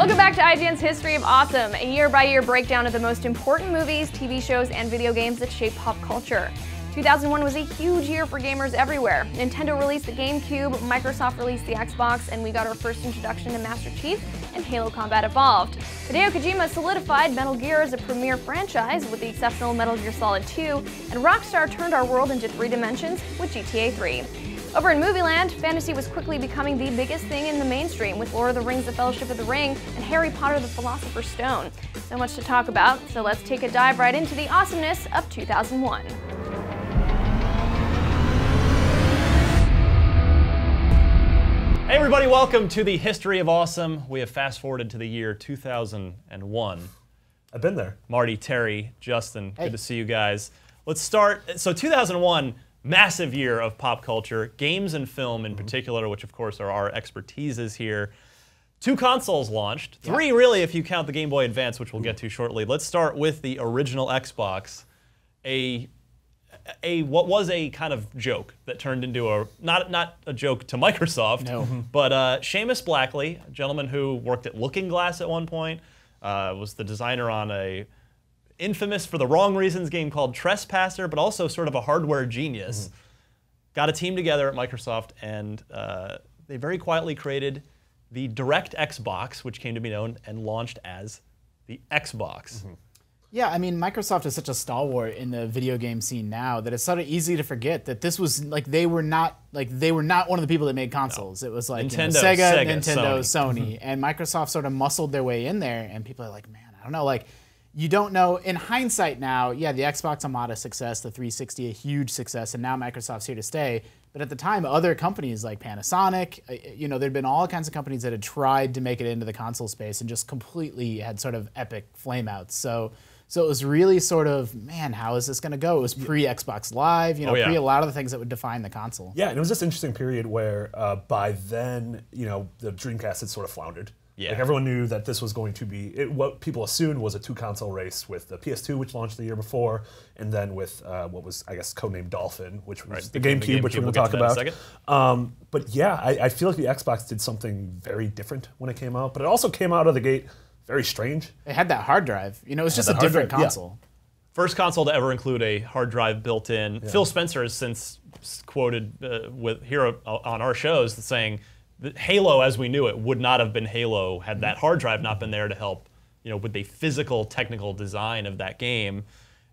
Welcome back to IGN's History of Awesome, a year-by-year breakdown of the most important movies, TV shows, and video games that shape pop culture. 2001 was a huge year for gamers everywhere. Nintendo released the Gamecube, Microsoft released the Xbox, and we got our first introduction to Master Chief and Halo Combat Evolved. Hideo Kojima solidified Metal Gear as a premier franchise with the exceptional Metal Gear Solid 2, and Rockstar turned our world into 3 dimensions with GTA 3. Over in Movieland, fantasy was quickly becoming the biggest thing in the mainstream, with Lord of the Rings: The Fellowship of the Ring and Harry Potter: The Philosopher's Stone. So much to talk about, so let's take a dive right into the awesomeness of 2001. Hey everybody, welcome to the History of Awesome. We have fast-forwarded to the year 2001. I've been there. Marty, Terry, Justin, good to see you guys. Let's start. So 2001, massive year of pop culture, games and film in particular, which of course are our expertises here. 2 consoles launched, 3 really if you count the Game Boy Advance, which we'll get to shortly. Let's start with the original Xbox, what was a kind of joke that turned into a, not a joke to Microsoft, but Seamus Blackley, a gentleman who worked at Looking Glass at one point, was the designer on a infamous for the wrong reasons game called Trespasser, but also sort of a hardware genius. Got a team together at Microsoft, and they very quietly created the Direct Xbox, which came to be known and launched as the Xbox. Yeah, I mean, Microsoft is such a stalwart in the video game scene now that it's sort of easy to forget that this was like they were not one of the people that made consoles. No. It was like Nintendo, Sega, Nintendo, Sony, and Microsoft sort of muscled their way in there. And people are like, man, I don't know, like you don't know. In hindsight now, yeah, the Xbox a modest success, the 360 a huge success, and now Microsoft's here to stay. But at the time, other companies like Panasonic, you know, there'd been all kinds of companies that had tried to make it into the console space and just completely had sort of epic flameouts. So it was really sort of, man, how is this going to go? It was pre-Xbox Live, you know, pre a lot of the things that would define the console. Yeah, and it was this interesting period where by then, you know, the Dreamcast had sort of floundered. Yeah. Like everyone knew that this was going to be, what people assumed was a 2-console race with the PS2, which launched the year before, and then with what was, I guess, codenamed Dolphin, which was the GameCube, which we're going to talk about. But yeah, I feel like the Xbox did something very different when it came out, but it also came out of the gate very strange. It had that hard drive. You know, it was just a different console. Yeah. First console to ever include a hard drive built in. Yeah. Phil Spencer has since quoted here on our shows saying that Halo as we knew it would not have been Halo had that hard drive not been there to help, you know, with the physical technical design of that game.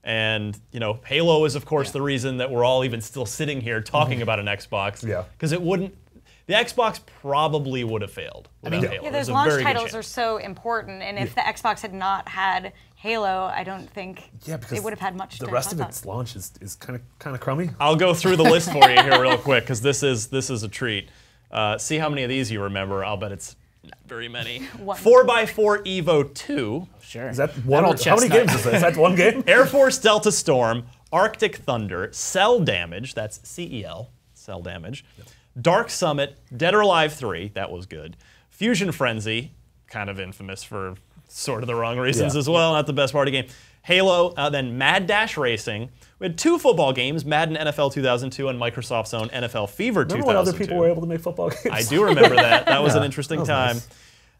And, you know, Halo is of course the reason that we're all even still sitting here talking about an Xbox. Yeah. Because it wouldn't, the Xbox probably would have failed. I mean, yeah, those launch titles are so important, and if the Xbox had not had Halo, I don't think it would have had much. The rest of its launch is kind of crummy. I'll go through the list for you here real quick because this is a treat. See how many of these you remember. I'll bet it's not very many. 4x4 Evo 2. Sure. Is that one? How many games is that? Is that one game? Air Force Delta Storm, Arctic Thunder, Cell Damage. That's CEL. Cell Damage. Yep. Dark Summit, Dead or Alive 3, that was good. Fusion Frenzy, kind of infamous for sort of the wrong reasons as well, not the best party game. Halo, then Mad Dash Racing. We had 2 football games, Madden NFL 2002 and Microsoft's own NFL Fever 2002. Remember when other people were able to make football games? I do remember that. That was an interesting time.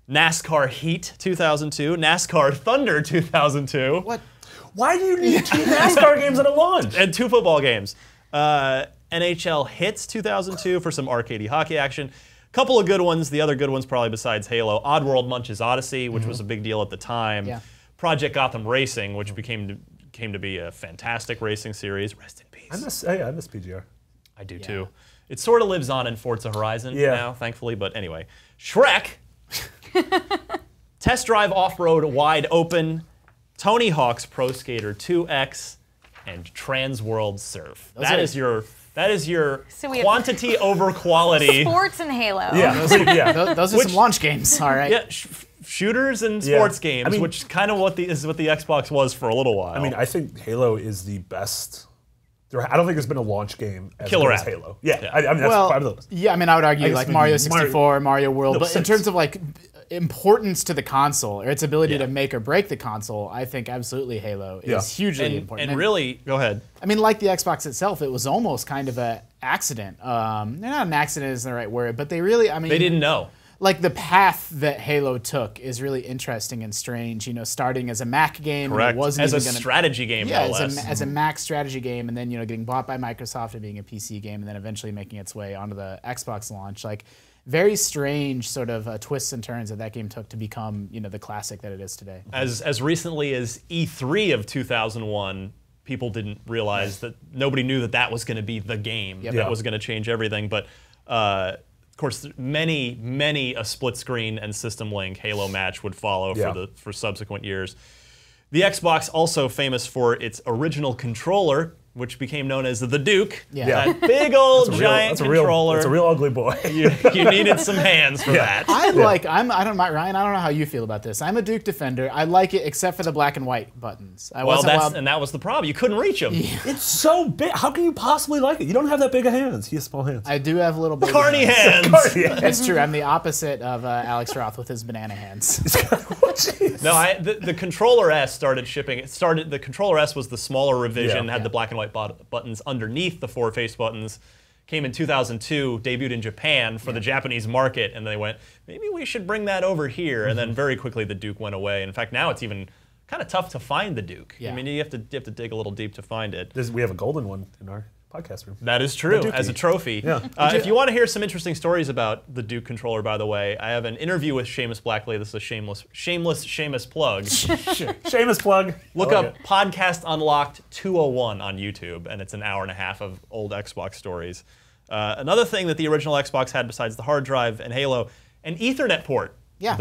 Nice. NASCAR Heat 2002, NASCAR Thunder 2002. What? Why do you need 2 NASCAR games at a launch? And 2 football games. NHL Hits 2002 for some arcadey hockey action. Couple of good ones. The other good ones probably besides Halo. Oddworld Munch's Odyssey, which was a big deal at the time. Yeah. Project Gotham Racing, which came to be a fantastic racing series. Rest in peace. I miss PGR. I do too. It sort of lives on in Forza Horizon now, thankfully. But anyway, SHREK, Test Drive Off-Road Wide Open, Tony Hawk's Pro Skater 2X, and TRANSWORLD Surf. That is your quantity over quality. Sports and Halo. Yeah, those are some launch games. All right. Yeah, shooters and sports games, I mean, which kind of is what the Xbox was for a little while. I mean, I think Halo is the best. I don't think there's been a launch game as good as Halo. I mean, that's part of those. Yeah, I mean, I would argue like Mario 64, Mario World, but in terms of like importance to the console or its ability to make or break the console, I think absolutely Halo is hugely important. And really, go ahead. I mean, like the Xbox itself, it was almost kind of an accident. Not an accident isn't the right word, but they really, I mean, they didn't know. like the path that Halo took is really interesting and strange. You know, starting as a Mac game, correct, and it wasn't as even a strategy game, yeah, no less. as a Mac strategy game, and then getting bought by Microsoft and being a PC game, and then eventually making its way onto the Xbox launch. Like very strange sort of twists and turns that game took to become the classic that it is today. As recently as E3 of 2001. People didn't realize that nobody knew that was going to be the game that was going to change everything. But of course, many a split screen and system link Halo match would follow for subsequent years. The Xbox also famous for its original controller, which became known as the Duke. Yeah. That big old giant controller. It's a real ugly boy. you needed some hands for that. Ryan, I don't know how you feel about this. I'm a Duke defender. I like it except for the black and white buttons. And that was the problem. You couldn't reach them. Yeah. It's so big. How can you possibly like it? You don't have that big of hands. He has small hands. I do have little baby Carny hands. That's true. I'm the opposite of Alex Roth with his banana hands. No, the Controller S started shipping. The Controller S was the smaller revision, had the black and white buttons underneath the 4-face buttons. Came in 2002, debuted in Japan for the Japanese market, and they went, maybe we should bring that over here. And then very quickly the Duke went away. In fact, now it's even kind of tough to find the Duke. I mean, you have to dig a little deep to find it. We have a golden one in our podcast room. That is true, as a trophy. Yeah. If you want to hear some interesting stories about the Duke controller, by the way, I have an interview with Seamus Blackley. This is a shameless Seamus plug. Shameless plug. Look up Podcast Unlocked 201 on YouTube, and it's an hour and a half of old Xbox stories. Another thing that the original Xbox had besides the hard drive and Halo, an Ethernet port. Yeah.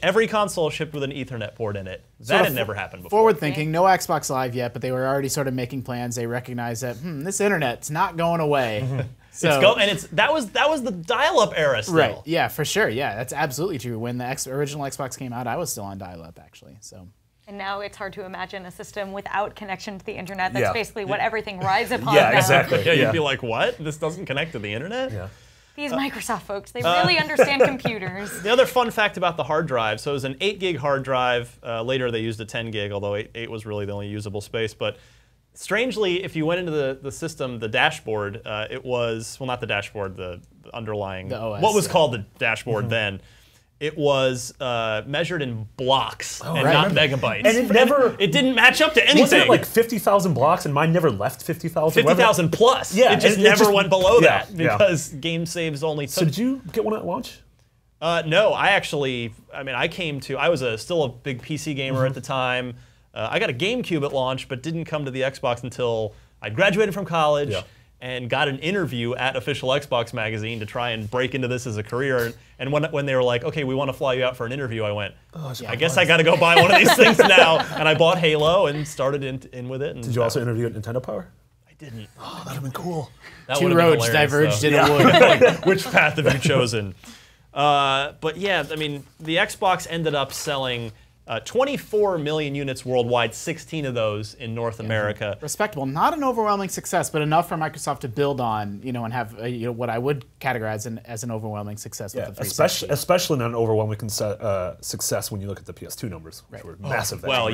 Every console shipped with an Ethernet port in it. That had never happened before. Forward thinking, no Xbox Live yet, but they were already sort of making plans. They recognized that this internet's not going away. That was the dial-up era still. Right. Yeah, for sure. Yeah, that's absolutely true. When the original Xbox came out, I was still on dial-up actually. So. And now it's hard to imagine a system without connection to the internet. That's basically what everything rides upon. Yeah, exactly. You'd be like, what? This doesn't connect to the internet? Yeah. These Microsoft folks, they really understand computers. The other fun fact about the hard drive, so it was an 8-gig hard drive. Later they used a 10-gig, although 8 was really the only usable space. But strangely, if you went into the system, the dashboard, it was, well, not the dashboard, the underlying, the OS, what was called the dashboard then. It was measured in blocks and not megabytes. And it didn't match up to anything. Wasn't it like 50,000 blocks and mine never left 50,000? 50,000 plus. Yeah, it never went below that because game saves only took. So did you get one at launch? No, I was still a big PC gamer at the time. I got a Gamecube at launch, but didn't come to the Xbox until I graduated from college. And got an interview at Official Xbox Magazine to try and break into this as a career. And when they were like, okay, we want to fly you out for an interview, I went, I guess I got to go buy one of these things now. And I bought Halo and started in with it. And did you also interview at Nintendo Power? I didn't. Oh, that'd have been cool. Two roads diverged in a wood. Which path have you chosen? But yeah, I mean, the Xbox ended up selling 24 million units worldwide, 16 of those in North America. Respectable. Not an overwhelming success, but enough for Microsoft to build on, and have what I would categorize as an overwhelming success with the 360. Especially not an overwhelming success when you look at the PS2 numbers, which were massive. Well,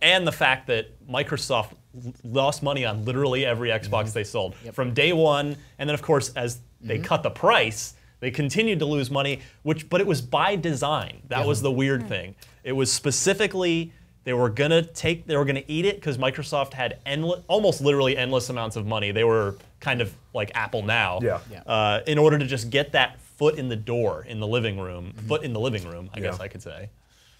and the fact that Microsoft lost money on literally every Xbox they sold from day one, and then of course as they cut the price, they continued to lose money, but it was by design. That was the weird thing. It was specifically they were gonna eat it because Microsoft had almost literally endless amounts of money. They were kind of like Apple now. In order to just get that foot in the door in the living room, I guess I could say.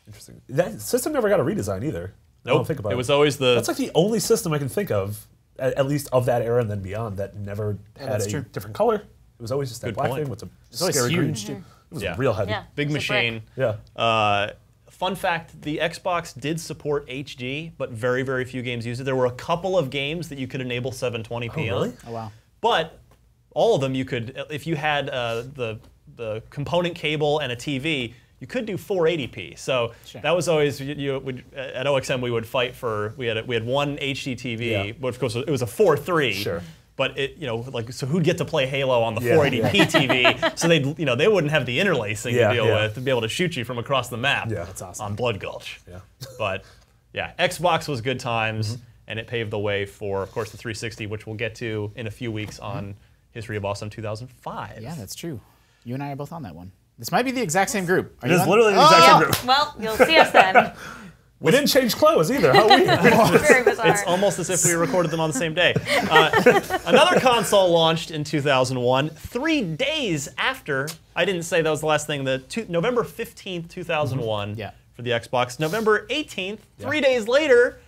Interesting. That system never got a redesign either. Nope. I don't think about it. It was always That's like the only system I can think of, at least of that era and then beyond, that never had a different color. It was always just that black thing with a scary green. It was real heavy. Big machine. Fun fact, the Xbox did support HD, but very, very few games used it. There were a couple of games that you could enable 720p on. Really? Oh, wow. But all of them you could, if you had the component cable and a TV, you could do 480p. So that was always, at OXM we would fight for, we had one HD TV, but of course it was a 4.3. Sure. But so who'd get to play Halo on the 480p TV? So they wouldn't have the interlacing to deal with to be able to shoot you from across the map. That's awesome. On Blood Gulch. But Xbox was good times, and it paved the way for, of course, the 360, which we'll get to in a few weeks on History of Awesome 2005. Yeah, that's true. You and I are both on that one. This might be the exact same group. It is literally the exact same group. Well, you'll see us then. We didn't change clothes either. How weird. Very bizarre. It's almost as if we recorded them on the same day. Another console launched in 2001, 3 days after. I didn't say that was the last thing. November 15th, 2001 for the Xbox. November 18th, 3 days later,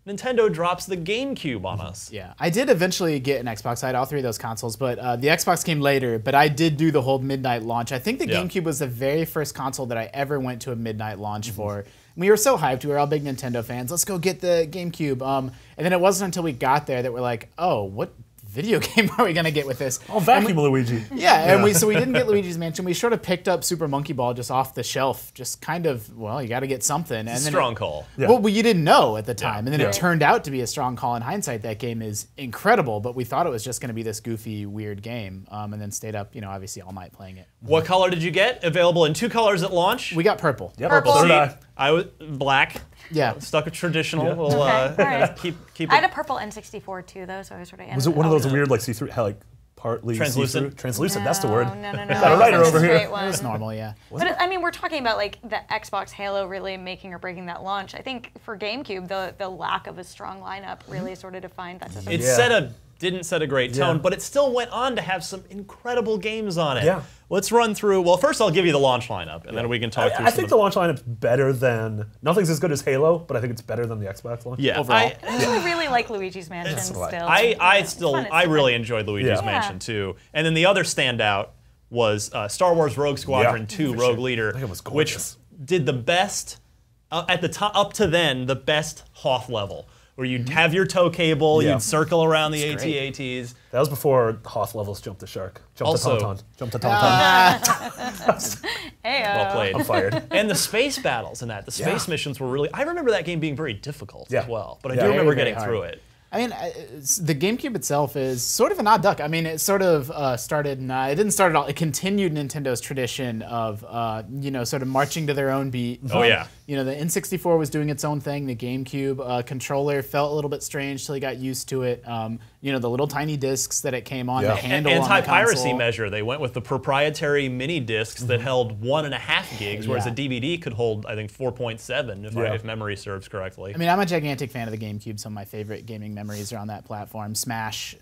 Nintendo drops the GameCube on us. Yeah, I did eventually get an Xbox. I had all 3 of those consoles, but the Xbox came later. But I did do the whole midnight launch. I think the GameCube was the very first console that I ever went to a midnight launch for. We were so hyped. We were all big Nintendo fans. Let's go get the GameCube. And then it wasn't until we got there that we're like, oh, what video game are we gonna get with this? Oh, Vacuum Luigi. Yeah, and so we didn't get Luigi's Mansion. We sort of picked up Super Monkey Ball just off the shelf, just kind of, well, you got to get something. And then strong call. Yeah. Well, you didn't know at the time, and then it turned out to be a strong call. In hindsight, that game is incredible, but we thought it was just going to be this goofy, weird game, and then stayed up, obviously all night playing it. What color did you get? Available in 2 colors at launch? We got purple. Yep. Purple. So did I. I was black. Yeah. Stuck with traditional. Okay, We'll all right. keep it. I had a purple N64 too, though, so I was sort of. Was it one of those weird, like see-through, like partly translucent? See-through? Translucent. That's the word. No. Got a writer over here. It was normal, yeah. But I mean, we're talking about like the Xbox Halo really making or breaking that launch. I think for GameCube, the lack of a strong lineup really sort of defined that system. Didn't set a great tone, but it still went on to have some incredible games on it. Yeah. Let's run through. Well, first I'll give you the launch lineup, and then we can talk through. I think the launch lineup's better than. Nothing's as good as Halo, but I think it's better than the Xbox launch. Yeah, overall. I really like Luigi's Mansion still. I really enjoyed Luigi's Mansion too. And then the other standout was Star Wars Rogue Squadron 2 Rogue Leader, which did the best at the top up to then the best Hoth level, where you'd have your tow cable, you'd circle around the AT-ATs. That was before Hoth levels jumped to SHREK. Jumped to Tauntaun. Well played. I'm fired. And the space battles in that, the space missions were really, I remember that game being very difficult as well, but I do very, remember very getting hard. through it. I mean, the GameCube itself is sort of an odd duck. I mean, it sort of started, it didn't start at all. It continued Nintendo's tradition of, sort of marching to their own beat. Oh, yeah. The N64 was doing its own thing. The GameCube controller felt a little bit strange till you got used to it. The little tiny discs that it came on to handle on the Anti-piracy console. measure. They went with the proprietary mini discs that held 1.5 gigs, whereas a DVD could hold, I think, 4.7 if memory serves correctly. I mean, I'm a gigantic fan of the GameCube. Some of my favorite gaming memories are on that platform. Smash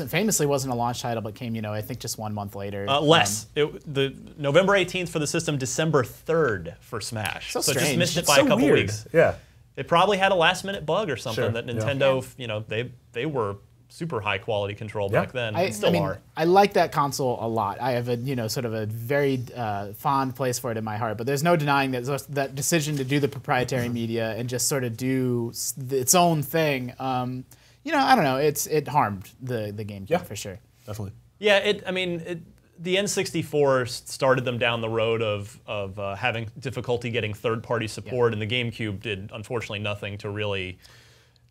famously wasn't a launch title, but came, I think just 1 month later. The November 18th for the system, December 3rd for Smash. So it just missed it It's by so a couple weird. weeks. Yeah. It probably had a last-minute bug or something that Nintendo, Yeah. they were super high-quality control back then. I Still are. I like that console a lot. I have a sort of a very fond place for it in my heart. But there's no denying that decision to do the proprietary media and just sort of do its own thing. I don't know. It harmed the GameCube for sure. Definitely. Yeah, the N64 started them down the road of having difficulty getting third-party support, and the GameCube did, unfortunately, nothing to really.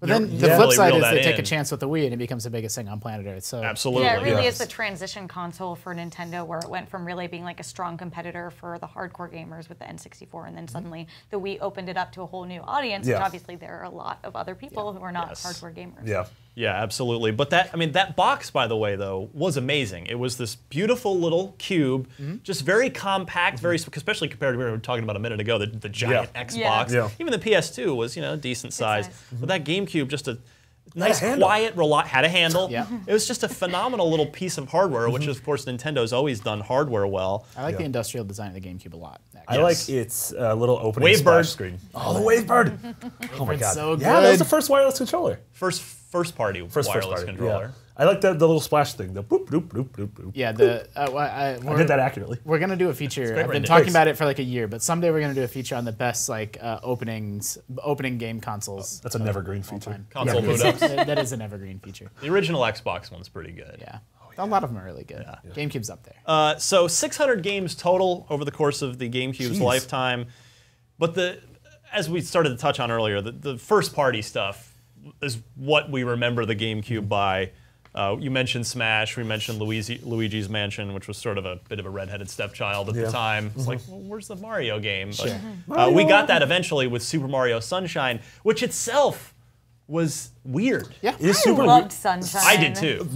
But then the flip side is they take a chance with the Wii, and it becomes the biggest thing on planet Earth. So absolutely, yeah, it really is the transition console for Nintendo, where it went from really being like a strong competitor for the hardcore gamers with the N64, and then suddenly the Wii opened it up to a whole new audience. Which obviously there are a lot of other people who are not hardcore gamers. Yeah. Yeah, absolutely. But that box, by the way, though, was amazing. It was this beautiful little cube, just very compact, very especially compared to what we were talking about a minute ago, the giant Xbox. Yeah. Even the PS2 was, decent size. But that GameCube, just a nice, handle. quiet, had a handle. Yeah. It was just a phenomenal little piece of hardware, which, of course, Nintendo's always done hardware well. I like the industrial design of the GameCube a lot. I like its little opening splash screen. Oh, the Wavebird! Oh my god! So good. Yeah, that was the first wireless controller. First party wireless controller. Yeah. I like the little splash thing. The boop boop boop boop boop. Yeah, I did that accurately. We're gonna do a feature. I've been talking about it for like a year, but someday we're gonna do a feature on the best opening game consoles. That's an evergreen feature. Console boot ups. That is an evergreen feature. The original Xbox one's pretty good. Yeah. A lot of them are really good. Yeah. GameCube's up there. So 600 games total over the course of the GameCube's lifetime. But as we started to touch on earlier, the first party stuff is what we remember the GameCube by. You mentioned Smash, we mentioned Luigi's Mansion, which was sort of a bit of a redheaded stepchild at the time. It's like, well, where's the Mario game? But we got that eventually with Super Mario Sunshine, which itself was weird. Yeah, it is super loved weird. Sunshine. I did too.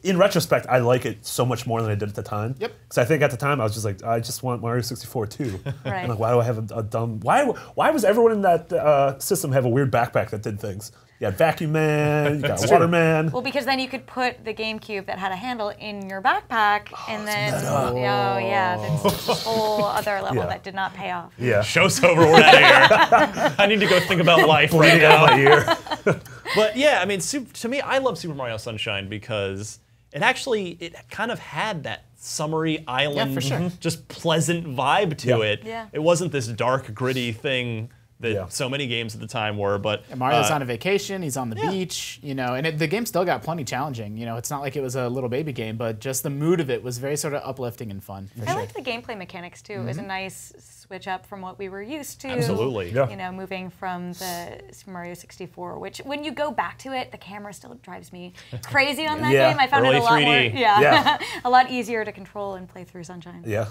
In retrospect, I like it so much more than I did at the time. Yep. Because I think at the time I was just like, I just want Mario 64 too. Right. I'm like, why do I have a dumb? Why was everyone in that system have a weird backpack that did things? You had Vacuum Man, you got Water Man. Well, because then you could put the GameCube that had a handle in your backpack, and then that's a whole other level that did not pay off. Yeah. Show's over. We're out of here. I need to go think about life right now. Out of my ear. But yeah, I mean, to me, I love Super Mario Sunshine because it kind of had that summery island, for sure. just pleasant vibe to it. Yeah. It wasn't this dark, gritty thing that so many games at the time were. But and Mario's on a vacation, he's on the beach, you know, and the game still got plenty challenging. You know, it's not like it was a little baby game, but just the mood of it was very sort of uplifting and fun. I liked the gameplay mechanics too. It was a nice switch up from what we were used to. Absolutely. Yeah. You know, moving from the Super Mario 64, which when you go back to it, the camera still drives me crazy on that game. I found Early it a lot 3D. more, a lot easier to control and play through Sunshine. Yeah.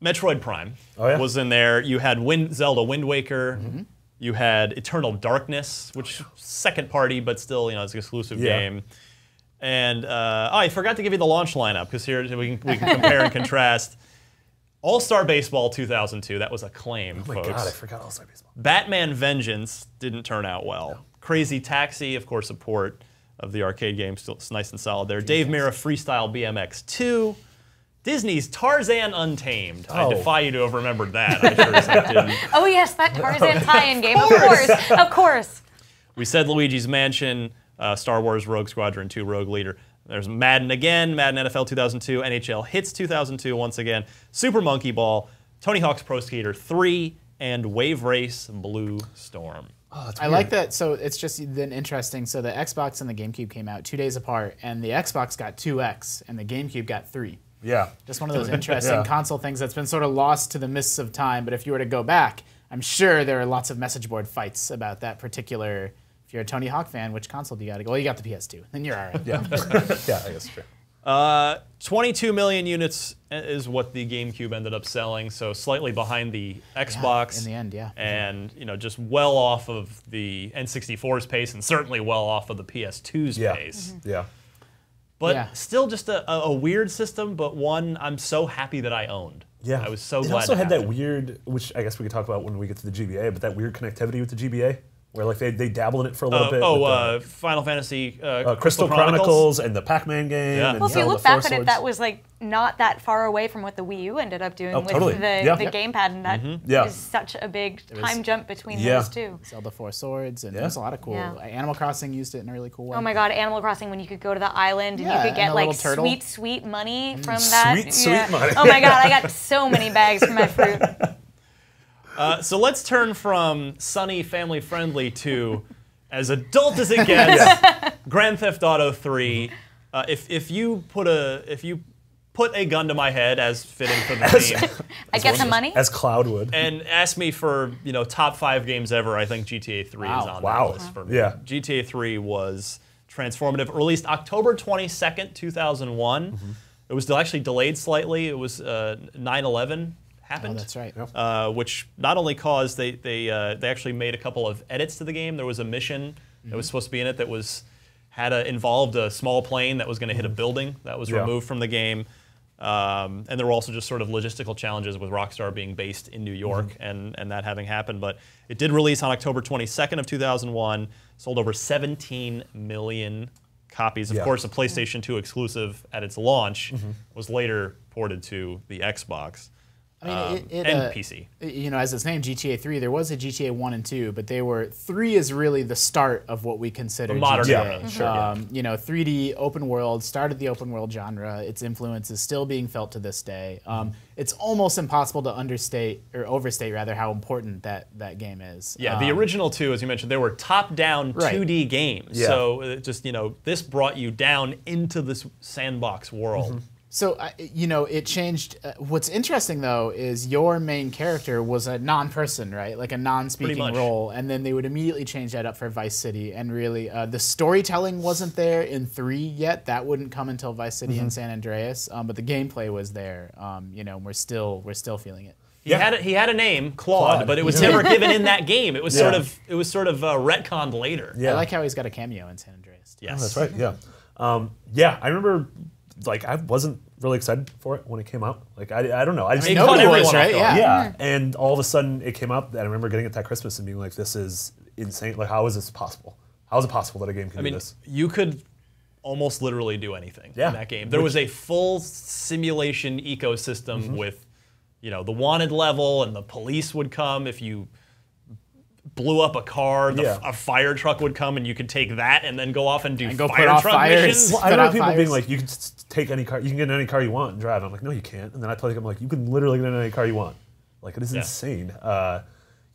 Metroid Prime was in there. You had Zelda Wind Waker. You had Eternal Darkness, which second party, but still, you know, it's an exclusive game. And I forgot to give you the launch lineup because here we can compare and contrast. All-Star Baseball 2002, that was a claim, Oh my folks. God, I forgot All-Star Baseball. Batman Vengeance didn't turn out well. No. Crazy Taxi, of course, a port of the arcade game, still it's nice and solid there. Dave Mirra Freestyle BMX 2. Disney's Tarzan Untamed. I defy you to have remembered that. I sure as heck didn't. Oh yes, that Tarzan tie-in game, of course. We said Luigi's Mansion, Star Wars Rogue Squadron 2, Rogue Leader. There's Madden again, Madden NFL 2002, NHL Hits 2002 once again, Super Monkey Ball, Tony Hawk's Pro Skater 3, and Wave Race Blue Storm. Oh, I like that. So it's just then interesting. So the Xbox and the GameCube came out 2 days apart, and the Xbox got 2X, and the GameCube got 3. Yeah. Just one of those interesting console things that's been sort of lost to the mists of time. But if you were to go back, I'm sure there are lots of message board fights about that particular. If you're a Tony Hawk fan, which console do you got to go? Well, you got the PS2. Then you're all right. Yeah. Yeah, I guess true. 22 million units is what the GameCube ended up selling, so slightly behind the Xbox. In the end, yeah. And you know, just well off of the N64's pace, and certainly well off of the PS2's pace. Yeah. But still just a weird system, but one I'm so happy that I owned. Yeah. I was so glad. It also had that it. weird, which I guess we could talk about when we get to the GBA, but that weird connectivity with the GBA, where like they dabble in it for a little bit. Final Fantasy Crystal Chronicles and the Pac-Man game. Yeah. And Well, if you look back at it, that was like not that far away from what the Wii U ended up doing with the gamepad, and that is such a big time jump between those two. Zelda 4 Swords, and there's a lot of cool. Animal Crossing used it in a really cool way. Oh my God, Animal Crossing, when you could go to the island and you could get like sweet money from that. Sweet money. Oh my God, I got so many bags from my fruit. So let's turn from sunny, family-friendly to as adult as it gets. Grand Theft Auto 3. If you put a gun to my head, as fitting for the name, I get some money. As Cloud would. and ask me for top 5 games ever, I think GTA 3 is on that list for me. Yeah. GTA 3 was transformative. Released October 22nd, 2001. It was actually delayed slightly. It was 9/11 happened. Oh, that's right. Which not only caused they actually made a couple of edits to the game. There was a mission that was supposed to be in it that involved a small plane that was going to hit a building that was removed from the game. And there were also just sort of logistical challenges with Rockstar being based in New York and that having happened. But it did release on October 22nd of 2001, sold over 17 million copies. Of course, a PlayStation 2 exclusive at its launch was later ported to the Xbox. I mean, and PC. As its name, GTA 3, there was a GTA 1 and 2, but 3 is really the start of what we consider the modern GTA. era. 3D open world, started the open world genre. Its influence is still being felt to this day. It's almost impossible to understate, or overstate rather, how important that game is. Yeah, the original 2, as you mentioned, they were top-down 2D games. Yeah. So this brought you down into this sandbox world. So, it changed. What's interesting, though, is your main character was a non-person, right? Like a non-speaking role. And then they would immediately change that up for Vice City. And really, the storytelling wasn't there in 3 yet. That wouldn't come until Vice City and San Andreas. But the gameplay was there. We're still feeling it. He had a name, Claude, but it was never given in that game. It was sort of retconned later. Yeah. I like how he's got a cameo in San Andreas. Yes. Oh, that's right. Yeah. Yeah, I remember like I wasn't really excited for it when it came out. Like I don't know. I mean, nobody was, right? Yeah. And all of a sudden it came out, and I remember getting it that Christmas and being like, "This is insane! Like, how is this possible? How is it possible that a game can do this?" You could almost literally do anything in that game. There was a full simulation ecosystem with, the wanted level, and the police would come if you blew up a car. A fire truck would come, and you could take that and then go off and do fire truck missions. Well, I remember people being like, "You can take any car. You can get in any car you want and drive." I'm like, "No, you can't." And then I play. I'm like, "You can literally get in any car you want." Like, it is insane.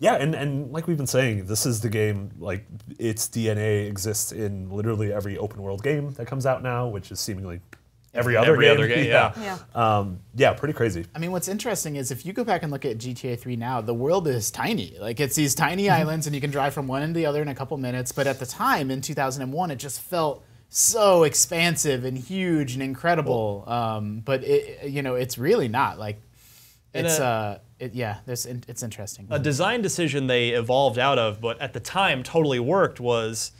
Yeah, and like we've been saying, this is the game, like, its DNA exists in literally every open world game that comes out now, which is seemingly every other game. Yeah, pretty crazy. I mean, what's interesting is if you go back and look at GTA 3 now, the world is tiny. Like, it's these tiny islands, and you can drive from one end to the other in a couple minutes. But at the time, in 2001, it just felt so expansive and huge and incredible. But it's really not. Like, it's interesting. A design decision they evolved out of, but at the time totally worked, was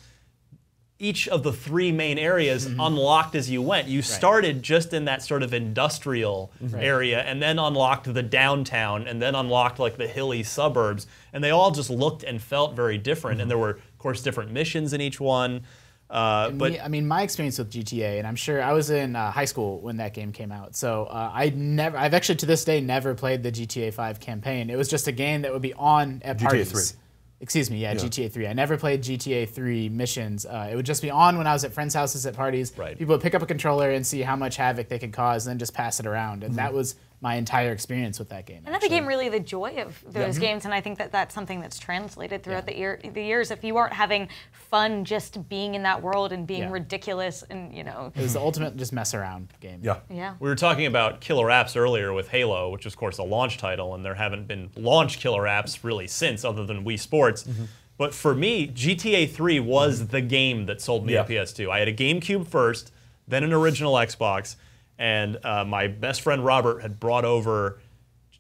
each of the 3 main areas unlocked as you went. You started just in that sort of industrial area, and then unlocked the downtown, and then unlocked like the hilly suburbs, and they all just looked and felt very different. And there were, of course, different missions in each one. I mean, my experience with GTA, and I'm sure I was in high school when that game came out, so I've actually to this day never played the GTA 5 campaign. It was just a game that would be on at parties. GTA 3. Excuse me, GTA 3. I never played GTA 3 missions. It would just be on when I was at friends' houses at parties. Right. People would pick up a controller and see how much havoc they could cause, and then just pass it around. And that was my entire experience with that game. And that became really the joy of those games, and I think that that's something that's translated throughout the years. If you weren't having fun just being in that world and being ridiculous, and it was the ultimate just mess around game. Yeah. We were talking about killer apps earlier with Halo, which is, of course, a launch title, and there haven't been launch killer apps really since, other than Wii Sports. But for me, GTA 3 was the game that sold me a PS2. I had a GameCube first, then an original Xbox, and my best friend Robert had brought over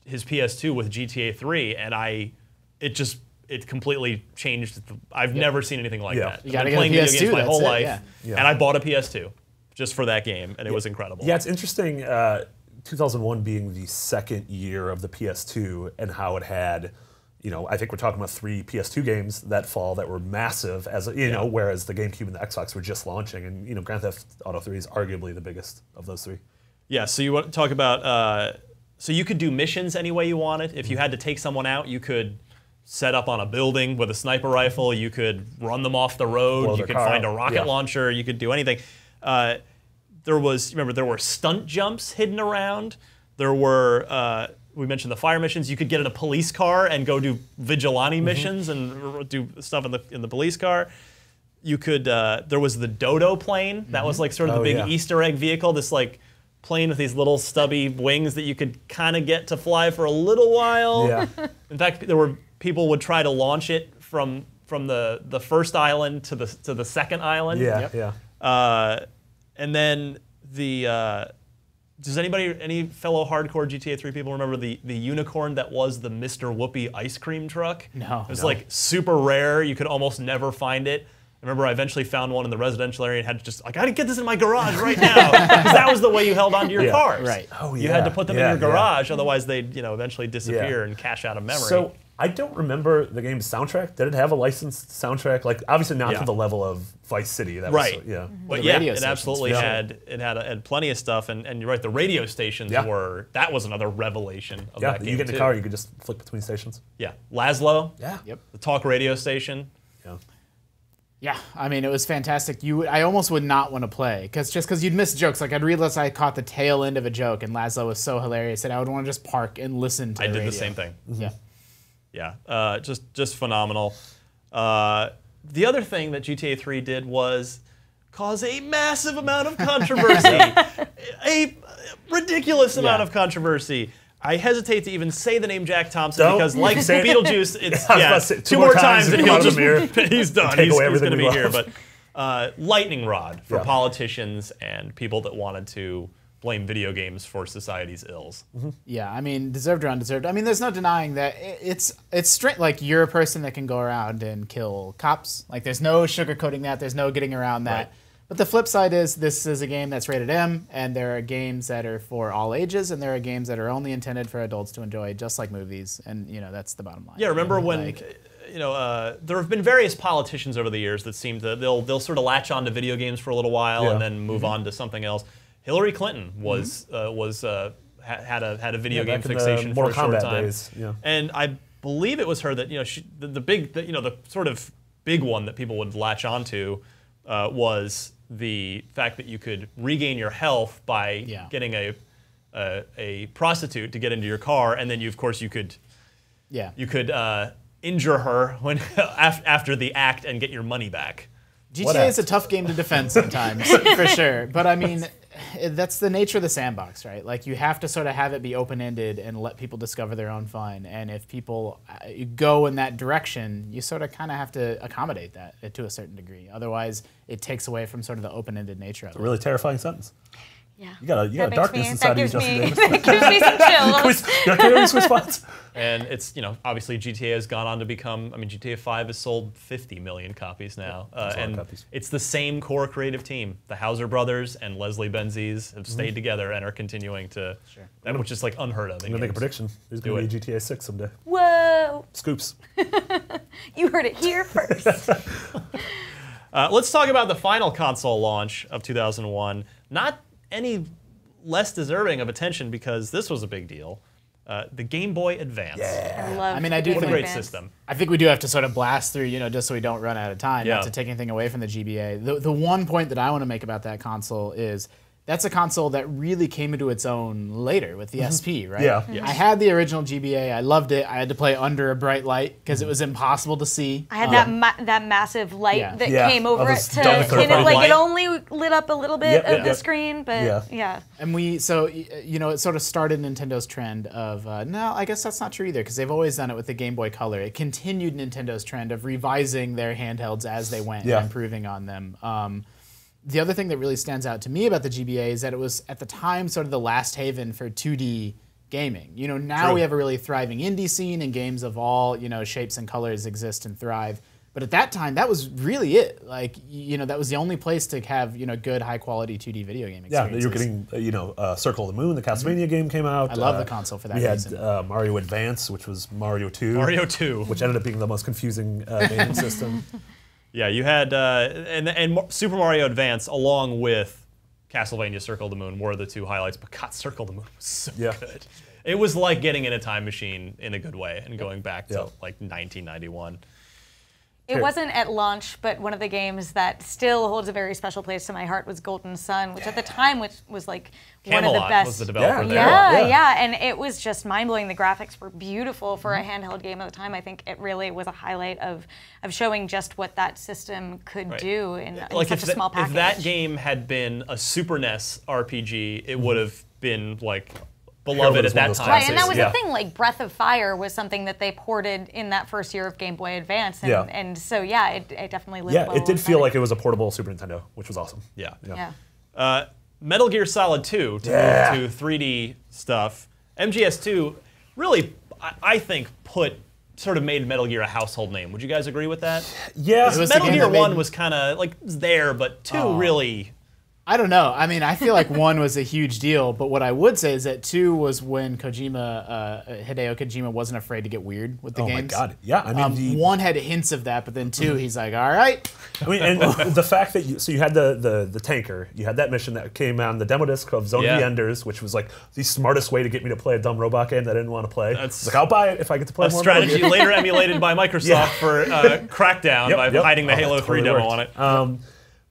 his PS2 with GTA 3, and it completely changed. I've never seen anything like that. You gotta I've been playing get a video PS2, games my whole life, Yeah. and I bought a PS2 just for that game, and it was incredible. Yeah, it's interesting, 2001 being the second year of the PS2 and how it had, I think we're talking about 3 PS2 games that fall that were massive, as whereas the GameCube and the Xbox were just launching, and Grand Theft Auto 3 is arguably the biggest of those 3. Yeah, so you want to talk about, so you could do missions any way you wanted. If you had to take someone out, you could set up on a building with a sniper rifle, you could run them off the road, you could find a rocket launcher, you could do anything. There were stunt jumps hidden around. There were, we mentioned the fire missions. You could get in a police car and go do vigilante missions and do stuff in the police car. You could, there was the Dodo plane. That was like sort of the big Easter egg vehicle, this like plane with these little stubby wings that you could kind of get to fly for a little while. Yeah. In fact, people would try to launch it from the first island to the second island. And then does any fellow hardcore GTA 3 people remember the unicorn that was the Mr. Whoopi ice cream truck? No. It was like super rare. You could almost never find it. I remember I eventually found one in the residential area and had to just, I gotta get this in my garage right now. Because that was the way you held onto your cars. Right. Oh, You had to put them in your garage, otherwise they'd eventually disappear and cash out of memory. So I don't remember the game's soundtrack. Did it have a licensed soundtrack? Like, obviously not to the level of Vice City. That was, But it absolutely had plenty of stuff, and you're right, the radio stations that was another revelation of that game. You get in the car, you could just flick between stations. Yeah, Laszlo. Yeah. The talk radio station. Yeah, I mean, it was fantastic. I almost would not want to play, because you'd miss jokes. Like, I'd realize I caught the tail end of a joke, and Laszlo was so hilarious that I would want to just park and listen to the radio. I did the same thing. Yeah. Just phenomenal. The other thing that GTA 3 did was cause a massive amount of controversy. A ridiculous amount of controversy. I hesitate to even say the name Jack Thompson because, like Beetlejuice, it's 2 more times and he'll he's done. He's going to be here. But lightning rod for politicians and people that wanted to blame video games for society's ills. Yeah, I mean, deserved or undeserved. I mean, there's no denying that it's straight. Like, you're a person that can go around and kill cops. Like, there's no sugarcoating that. There's no getting around that. Right. But the flip side is this is a game that's rated M, and there are games that are for all ages, and there are games that are only intended for adults to enjoy, just like movies. And, you know, that's the bottom line. Yeah, remember when, you know, there have been various politicians over the years that seem to, they'll sort of latch on to video games for a little while and then move on to something else. Hillary Clinton was had a video game fixation for a short time. Days. Yeah. And I believe it was her that, you know, the sort of big one that people would latch onto was the fact that you could regain your health by getting a prostitute to get into your car, and then of course you could injure her when after the act and get your money back. GTA is a tough game to defend sometimes, for sure. But I mean, that's the nature of the sandbox, right? Like, you have to sort of have it be open-ended and let people discover their own fun. And if people go in that direction, you sort of kind of have to accommodate that to a certain degree. Otherwise, it takes away from sort of the open-ended nature of it. It's a really terrifying sentence. Yeah. You got a darkness inside of you, Justin Davis. That gives me some chills. You got carrying sweet spots. And it's, you know, obviously GTA has gone on to become, I mean, GTA 5 has sold 50 million copies now. And it's the same core creative team. The Hauser brothers and Leslie Benzies have stayed together and are continuing to, which is like unheard of. I'm going to make a prediction. There's going to be a GTA 6 someday. Whoa. Scoops. You heard it here first. Let's talk about the final console launch of 2001. Not any less deserving of attention because this was a big deal. The Game Boy Advance. Yeah. I do what a think great system. I think we do have to sort of blast through, you know, just so we don't run out of time, not to take anything away from the GBA. The one point that I want to make about that console is that's a console that really came into its own later with the SP, right? Yeah. I had the original GBA. I loved it. I had to play under a bright light because it was impossible to see. I had that massive light that came over it to kind of like it only lit up a little bit of the screen, but And you know, it sort of started Nintendo's trend of no, I guess that's not true either because they've always done it with the Game Boy Color. It continued Nintendo's trend of revising their handhelds as they went and improving on them. The other thing that really stands out to me about the GBA is that it was, at the time, sort of the last haven for 2D gaming. You know, now we have a really thriving indie scene and games of all, you know, shapes and colors exist and thrive. But at that time, that was really it. Like, you know, that was the only place to have, you know, good, high-quality 2D video game experiences. Yeah, you're getting, you know, Circle of the Moon, the Castlevania game came out. I love the console for that reason. We had Mario Advance, which was Mario 2. Mario 2. Which ended up being the most confusing gaming system. Yeah, you had, and Super Mario Advance, along with Castlevania Circle of the Moon, were the two highlights. But God, Circle of the Moon was so good. It was like getting in a time machine in a good way and going back to like 1991. It wasn't at launch, but one of the games that still holds a very special place to my heart was Golden Sun, which at the time was like one of the best. Was the developer there. Yeah, and it was just mind-blowing. The graphics were beautiful for a handheld game at the time. I think it really was a highlight of showing just what that system could do in such a small package. If that game had been a Super NES RPG, it would have been like beloved at that time. Right, and that was the thing, like Breath of Fire was something that they ported in that first year of Game Boy Advance, and so it definitely lived well. Yeah, it did feel like it was a portable Super Nintendo, which was awesome. Yeah. Metal Gear Solid 2, to move to 3D stuff. MGS2 really, I think, sort of made Metal Gear a household name. Would you guys agree with that? Yeah. Metal Gear 1 was kind of like there, but 2 really... I don't know. I mean, I feel like 1 was a huge deal, but what I would say is that 2 was when Hideo Kojima wasn't afraid to get weird with the games. Oh my God, yeah. I mean, 1 had hints of that, but then 2, he's like, all right. I mean, and the fact that you had the tanker, you had that mission that came on the demo disc of Zone of the Enders, which was like the smartest way to get me to play a dumb robot game that I didn't want to play. It's like, I'll buy it if I get to play more. A strategy later emulated by Microsoft for Crackdown by hiding the Halo 3 demo on it.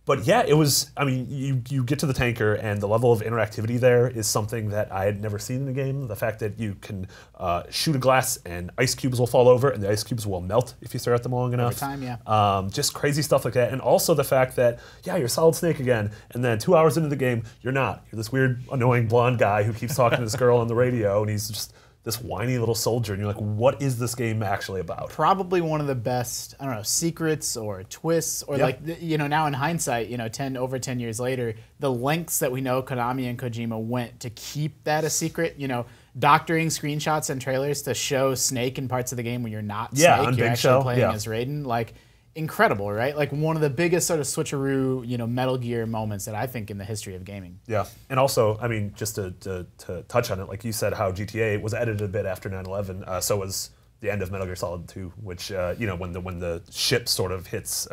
But yeah, it was, I mean, you get to the tanker and the level of interactivity there is something that I had never seen in a game. The fact that you can shoot a glass and ice cubes will fall over and the ice cubes will melt if you stare at them long enough. Over time, just crazy stuff like that. And also the fact that, you're Solid Snake again, and then 2 hours into the game, you're not. You're this weird, annoying blonde guy who keeps talking to this girl on the radio, and he's just this whiny little soldier, and you're like, what is this game actually about? Probably one of the best, I don't know, secrets or twists, or like, you know, now in hindsight, you know, over 10 years later, the lengths that we know Konami and Kojima went to keep that a secret, you know, doctoring screenshots and trailers to show Snake in parts of the game when you're not Snake, you're actually playing as Raiden, like, incredible, right? Like one of the biggest sort of switcheroo, you know, Metal Gear moments that I think in the history of gaming. Yeah, and also, I mean, just to touch on it, like you said, how GTA was edited a bit after 9/11. So was the end of Metal Gear Solid 2, which you know, when the ship sort of hits,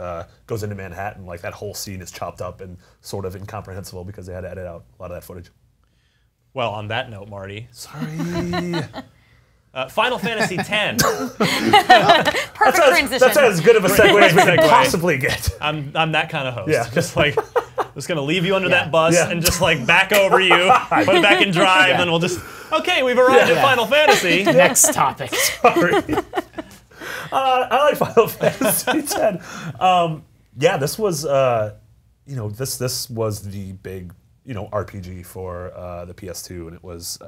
goes into Manhattan, like that whole scene is chopped up and sort of incomprehensible because they had to edit out a lot of that footage. Well, on that note, Marty. Sorry. Final Fantasy X. Perfect transition. That's as good of a segue as we can possibly get. I'm that kind of host. Yeah. Just like, just going to leave you under that bus and just like back over you, put it back in drive, and we'll just, okay, we've arrived at Final Fantasy. Next topic. Sorry. I like Final Fantasy X. Yeah, this was, you know, this was the big, you know, RPG for the PS2, and it was,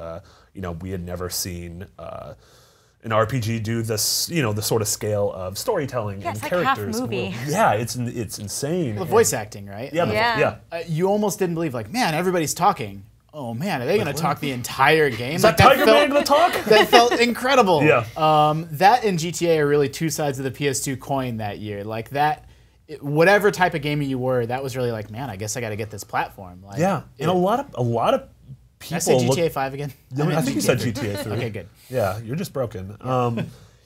you know, we had never seen an RPG do this, you know, the sort of scale of storytelling and it's like characters. half movie. Yeah, it's insane. The voice acting, right? Yeah. You almost didn't believe, like, man, everybody's talking. Oh man, are they going to talk the entire game? Is that Tiger Man going to talk? That felt incredible. Yeah. That and GTA are really two sides of the PS2 coin that year. Like that, whatever type of gamer you were, that was really like, man, I guess I got to get this platform. Like, yeah, and a lot of people. Did I say GTA 5 again? I think you said GTA 3. Okay, good. Yeah, you're just broken.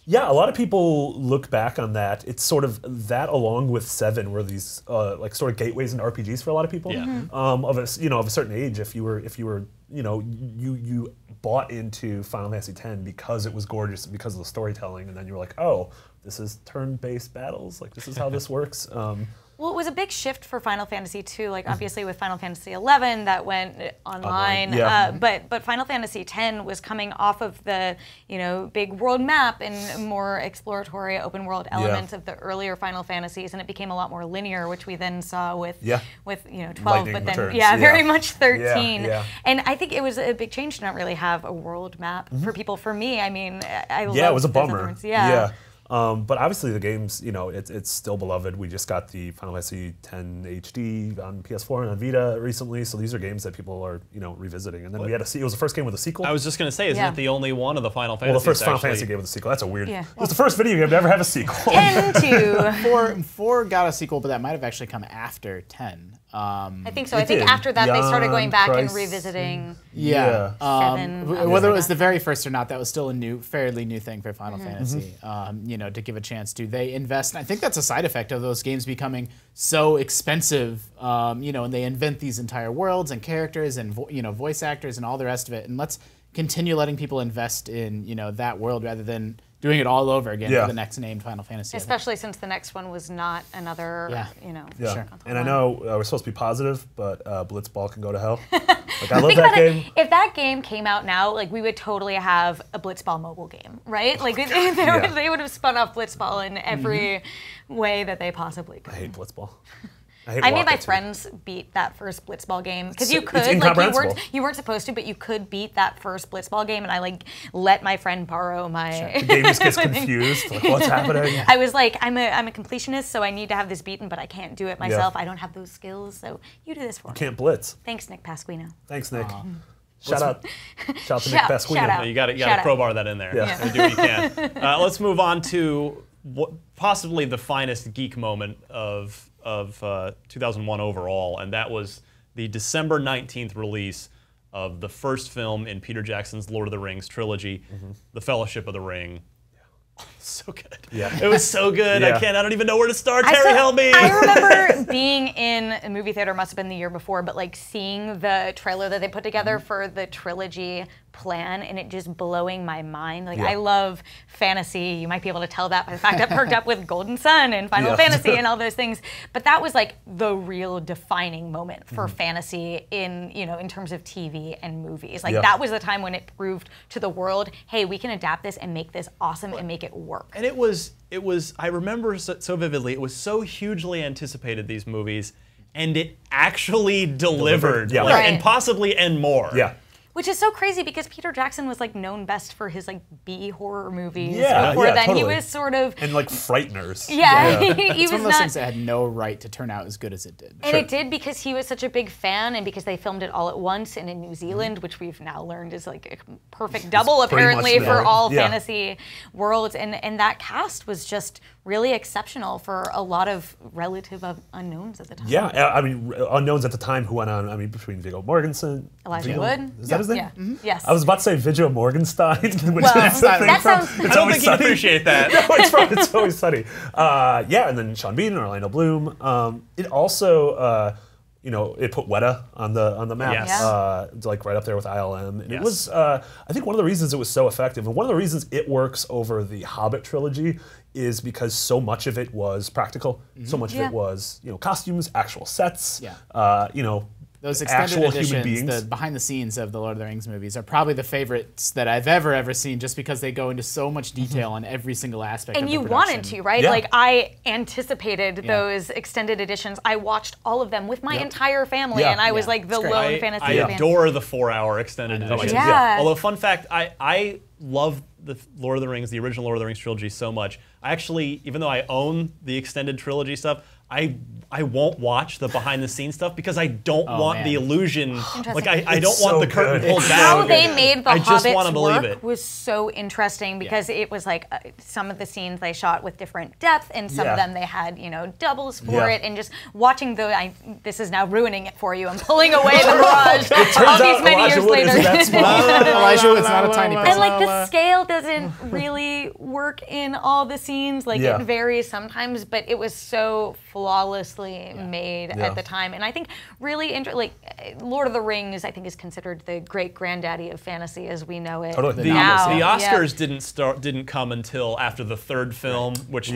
Yeah, a lot of people look back on that. It's sort of that, along with 7, were these like sort of gateways into RPGs for a lot of people. Yeah. Of a of a certain age, if you were you know, you bought into Final Fantasy X because it was gorgeous and because of the storytelling, and then you were like, oh, this is turn-based battles. Like, this is how this works. Well, it was a big shift for Final Fantasy II. Like, obviously with Final Fantasy XI, that went online. Yeah. But Final Fantasy X was coming off of the, you know, big world map and more exploratory open world elements of the earlier Final Fantasies, and it became a lot more linear, which we then saw with you know, 12, Lightning but then Returns. very much 13. Yeah. And I think it was a big change to not really have a world map for people. For me, I mean, I love it was a those other bummer. ones. Yeah. But obviously the game's, you know, it's still beloved. We just got the Final Fantasy X HD on PS4 and on Vita recently, so these are games that people are, you know, revisiting. And then we had it was the first game with a sequel. I was just going to say, isn't it the only one of the Final Fantasy? Well, the first Final Fantasy game with a sequel. That's a weird. Yeah. It was the first video game to ever have a sequel. 10 to 4 got a sequel, but that might have actually come after 10. I think so. I think after that they started going back and revisiting. Yeah. 7. Whether it was the very first or not, that was still a fairly new thing for Final Fantasy. You know, to give a chance to. They invest, and I think that's a side effect of those games becoming so expensive. You know, and they invent these entire worlds and characters and you know, voice actors and all the rest of it. And let's continue letting people invest in, you know, that world rather than doing it all over again for the next named Final Fantasy. Especially since the next one was not another, you know. Yeah. Sure. And I know we're supposed to be positive, but Blitzball can go to hell. Like, I love that game. If that game came out now, like, we would totally have a Blitzball mobile game, right? Like, they would have spun off Blitzball in every way that they possibly could. I hate Blitzball. I made my friends beat that first Blitzball game because you could, like, you weren't supposed to, but you could beat that first Blitzball game, and I like let my friend borrow my. The game just gets confused. Like, what's happening? I was like, I'm a completionist, so I need to have this beaten, but I can't do it myself. I don't have those skills, so you do this for me. Can't blitz. Thanks, Nick Pasquino. Thanks, Nick. Shout out to Nick Pasquino. Shout out. You got to crowbar that in there. Yeah. Do what you can. Let's move on to possibly the finest geek moment of 2001 overall, and that was the December 19th release of the first film in Peter Jackson's Lord of the Rings trilogy, The Fellowship of the Ring. So good. Yeah. It was so good. I don't even know where to start. Terry, help me. I remember being in a movie theater, must have been the year before, but like seeing the trailer that they put together for the trilogy plan and it just blowing my mind. Like, I love fantasy. You might be able to tell that by the fact I've hooked up with Golden Sun and Final Fantasy and all those things. But that was like the real defining moment for fantasy in, you know, in terms of TV and movies. Like that was the time when it proved to the world, hey, we can adapt this and make this awesome and make it work. And it was, I remember so vividly, it was so hugely anticipated, these movies, and it actually delivered. Yeah. Like, and possibly and more. Yeah. Which is so crazy because Peter Jackson was like known best for his like B horror movies. Yeah, before then totally. He was sort of and like Frighteners. Yeah, he was one of those things that had no right to turn out as good as it did. And it did because he was such a big fan, and because they filmed it all at once and in New Zealand, which we've now learned is like a perfect double apparently for all fantasy worlds. And that cast was just really exceptional for a lot of relative unknowns at the time. Yeah, I mean, unknowns at the time who went on, I mean, between Viggo Mortensen. Elijah Wood. Is that his name? Yeah. Yes. I was about to say Viggo Morgenstein, which Well, is the thing that from sounds- It's I don't Always think you'd Sunny. appreciate that. No, it's from It's Always Sunny. Yeah, and then Sean Bean and Orlando Bloom. It also, you know, it put Weta on the map, Yes. like right up there with ILM. And it was, I think one of the reasons it was so effective, and one of the reasons it works over the Hobbit trilogy, is because so much of it was practical. So much of it was, you know, costumes, actual sets, you know, those extended actual human editions, beings. the behind the scenes of the Lord of the Rings movies, are probably the favorites that I've ever seen, just because they go into so much detail on every single aspect of And the you production. wanted to, right? Yeah. Like, I anticipated those extended editions. I watched all of them with my entire family, and I was like the great. lone fantasy I fan. adore the 4-hour extended edition. Yeah. Although, fun fact, I love the Lord of the Rings, the original Lord of the Rings trilogy so much. I actually, even though I own the extended trilogy stuff, I won't watch the behind the scenes stuff because I don't want the illusion. Like I don't want the curtain pulled down. How they made the I just want Hobbits to believe work it. was so interesting because it was like some of the scenes they shot with different depth, and some of them they had, you know, doubles for it, and just watching this is now ruining it for you. I'm pulling away the mirage all these many years later. Elijah Wood's not a tiny person. And like the scale doesn't really work in all the scenes. Like it varies sometimes, but it was so flawlessly mid at the time. And I think really, like Lord of the Rings, I think is considered the great granddaddy of fantasy as we know it now. The Oscars didn't come until after the third film, which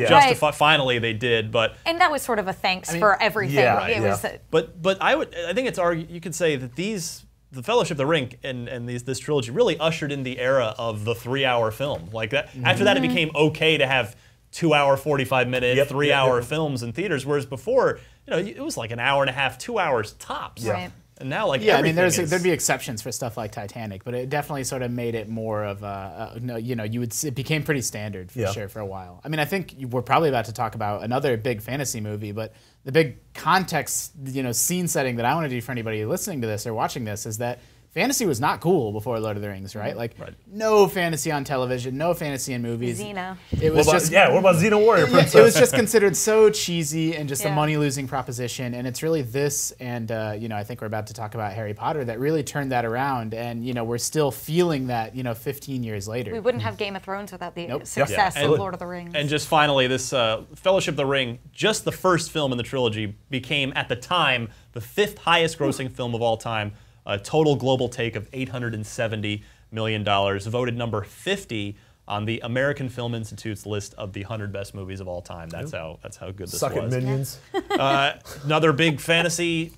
finally they did. But and that was sort of a thanks for everything. It was. But I think it's you could say that the Fellowship of the Ring and this trilogy really ushered in the era of the 3-hour film. Like that. After that, it became okay to have 2-hour, 45-minute, 3-hour films in theaters, whereas before, you know, it was like an hour and a half, 2 hours tops. Right. And now, like, I mean, there'd be exceptions for stuff like Titanic, but it definitely sort of made it more of it became pretty standard for sure for a while. I mean, I think we're probably about to talk about another big fantasy movie, but the big context, scene setting that I want to do for anybody listening to this or watching this is that fantasy was not cool before Lord of the Rings, right? Like, no fantasy on television, no fantasy in movies. Xena. It was what about Xena Warrior Princess? It was just considered so cheesy and just a money-losing proposition. And it's really this, and I think we're about to talk about Harry Potter, that really turned that around. And we're still feeling that 15 years later. We wouldn't have Game of Thrones without the success of Lord of the Rings. And just finally, this Fellowship of the Ring, just the first film in the trilogy, became at the time the 5th highest-grossing film of all time. A total global take of $870 million, voted number 50 on the American Film Institute's list of the 100 best movies of all time. That's how good this was. Suck it, Minions. Another big fantasy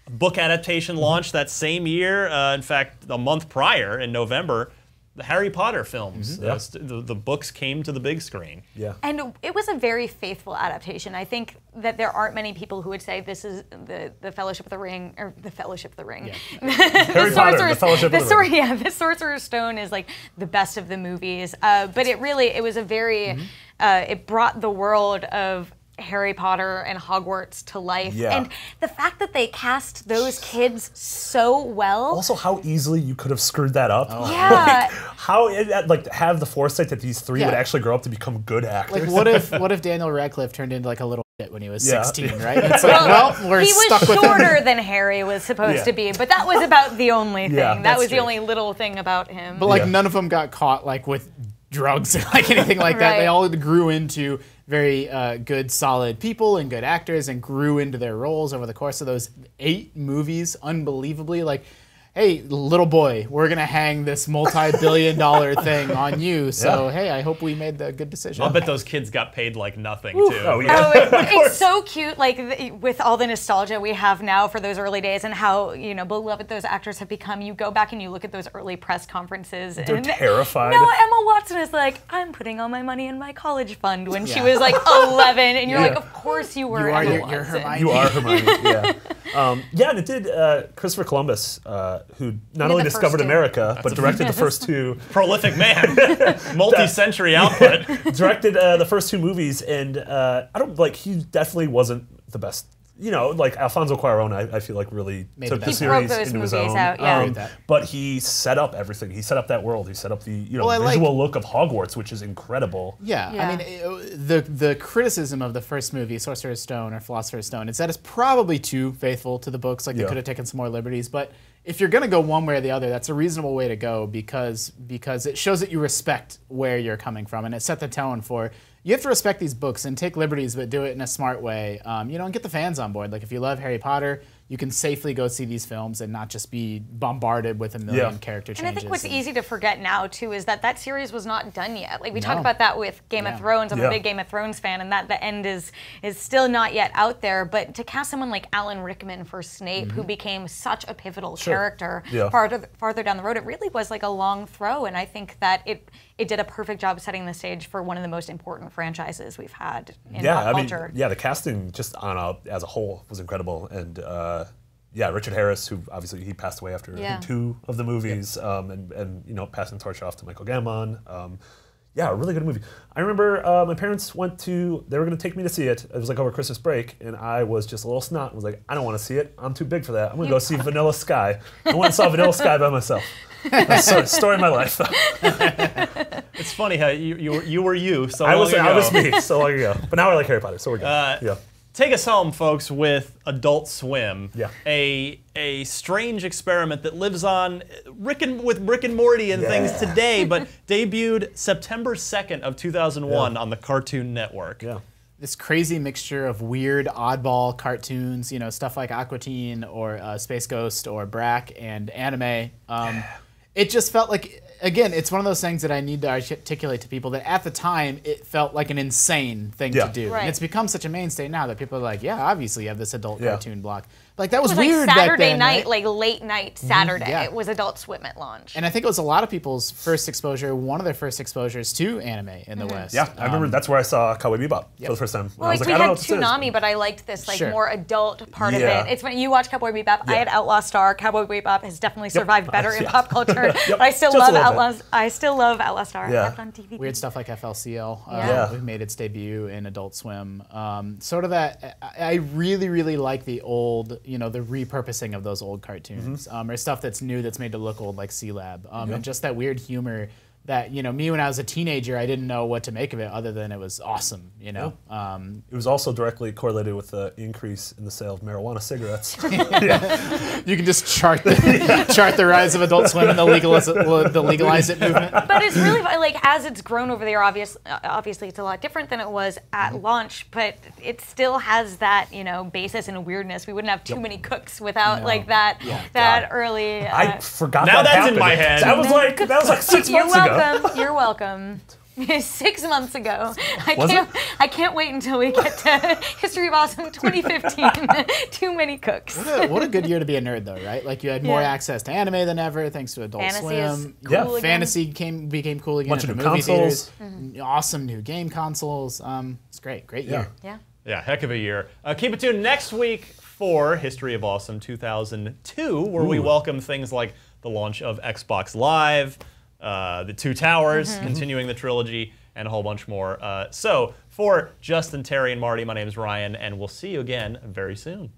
book adaptation launched that same year. In fact, a month prior, in November, the Harry Potter films. The books came to the big screen. Yeah. And it was a very faithful adaptation. I think that there aren't many people who would say this is the Fellowship of the Ring, or the Fellowship of the Ring. Yeah. Harry Potter, the Fellowship of the Ring. Yeah, the Sorcerer's Stone is like the best of the movies. But it was a very, it brought the world of Harry Potter and Hogwarts to life. Yeah. And the fact that they cast those kids so well. Also, how easily you could have screwed that up. Oh. Yeah. Have the foresight that these three would actually grow up to become good actors. Like, what if Daniel Radcliffe turned into like a little shit when he was 16, right? It's like, we're stuck with him. He was shorter than Harry was supposed to be, but that was about the only thing. That was the only little thing about him. But none of them got caught with drugs or anything like that. They all grew into very good, solid people and good actors, and grew into their roles over the course of those 8 movies. Unbelievably, hey, little boy, we're gonna hang this multi-billion-dollar thing on you. So hey, I hope we made the good decision. I'll bet those kids got paid like nothing too. Oh yeah. It's so cute, with all the nostalgia we have now for those early days and how beloved those actors have become. You go back and you look at those early press conferences. They're terrified. No, Emma Watson is like, I'm putting all my money in my college fund when she was 11, and you're like, of course you were. You're Emma Watson. Hermione. You are Hermione. Yeah. Yeah, and it did Christopher Columbus, who not only discovered America, but directed the first two. Prolific man, multi-century output. Directed the first two movies, and he definitely wasn't the best. You know, like Alfonso Cuarón, I feel like really took the series into his own. But he set up everything. He set up that world. He set up the visual look of Hogwarts, which is incredible. Yeah. I mean, the criticism of the first movie, Sorcerer's Stone or Philosopher's Stone, is that it's probably too faithful to the books. Like they could have taken some more liberties, but if you're going to go one way or the other, that's a reasonable way to go because it shows that you respect where you're coming from, and it set the tone for. You have to respect these books and take liberties, but do it in a smart way. And get the fans on board. Like if you love Harry Potter, you can safely go see these films and not just be bombarded with a million character changes. And I think what's easy to forget now too is that series was not done yet. Like we talk about that with Game of Thrones. I'm a big Game of Thrones fan, and that the end is still not yet out there. But to cast someone like Alan Rickman for Snape, who became such a pivotal character farther down the road, it really was like a long throw. And I think that it did a perfect job of setting the stage for one of the most important franchises we've had in pop culture. The casting just as a whole was incredible, and Richard Harris, who obviously he passed away after I think 2 of the movies, and passing the torch off to Michael Gambon. A really good movie. I remember my parents they were going to take me to see it. It was like over Christmas break, and I was just a little snot. I was like, I don't want to see it. I'm too big for that. I'm going to go see Vanilla Sky. I went and saw Vanilla Sky by myself. That's the story of my life. It's funny how you were you so long ago. I was me so long ago. But now I like Harry Potter, so we're good. Take us home, folks, with Adult Swim. Yeah. A strange experiment that lives on Rick and Morty and things today, but debuted September 2nd of 2001 on the Cartoon Network. Yeah. This crazy mixture of weird, oddball cartoons, stuff like Aqua Teen or Space Ghost or Brack and anime. It just felt like, again, it's one of those things that I need to articulate to people that at the time it felt like an insane thing to do. Right. And it's become such a mainstay now that people are like, obviously you have this adult cartoon block. Like that was like weird Saturday back then, night, right? like late night Saturday. It was Adult Swim at launch. And I think it was a lot of people's first exposure, one of their first exposures to anime in the West. Yeah, I remember that's where I saw Cowboy Bebop for the first time. Well, I was like, we had Toonami, but I liked this more adult part of it. It's when you watch Cowboy Bebop. I had Outlaw Star. Cowboy Bebop has definitely survived better in pop culture. But I still love Outlaws. I still love Outlaw Star. Kept on TV. Weird stuff like FLCL. Made its debut in Adult Swim. Sort of that. I really, really like the old, the repurposing of those old cartoons, or stuff that's new that's made to look old, like C-Lab, and just that weird humor that me when I was a teenager I didn't know what to make of it other than it was awesome. It was also directly correlated with the increase in the sale of marijuana cigarettes. You can just chart the rise of Adult Swim and the legalize it movement. But it's really like as it's grown over there. Obviously, it's a lot different than it was at launch, but it still has that basis and weirdness. We wouldn't have too many cooks without that early. I forgot. Now that's in my head. That was like 6 months ago. You're welcome. 6 months ago. I can't wait until we get to History of Awesome 2015. Too many cooks. What a good year to be a nerd, though, right? Like you had more access to anime than ever, thanks to Adult Swim. Fantasy became cool again. Bunch of new movie consoles. Awesome new game consoles. It's great year. Yeah, heck of a year. Keep it tuned next week for History of Awesome 2002, where we welcome things like the launch of Xbox Live, the Two Towers, continuing the trilogy, and a whole bunch more. So for Justin, Terry, and Marty, my name is Ryan, and we'll see you again very soon.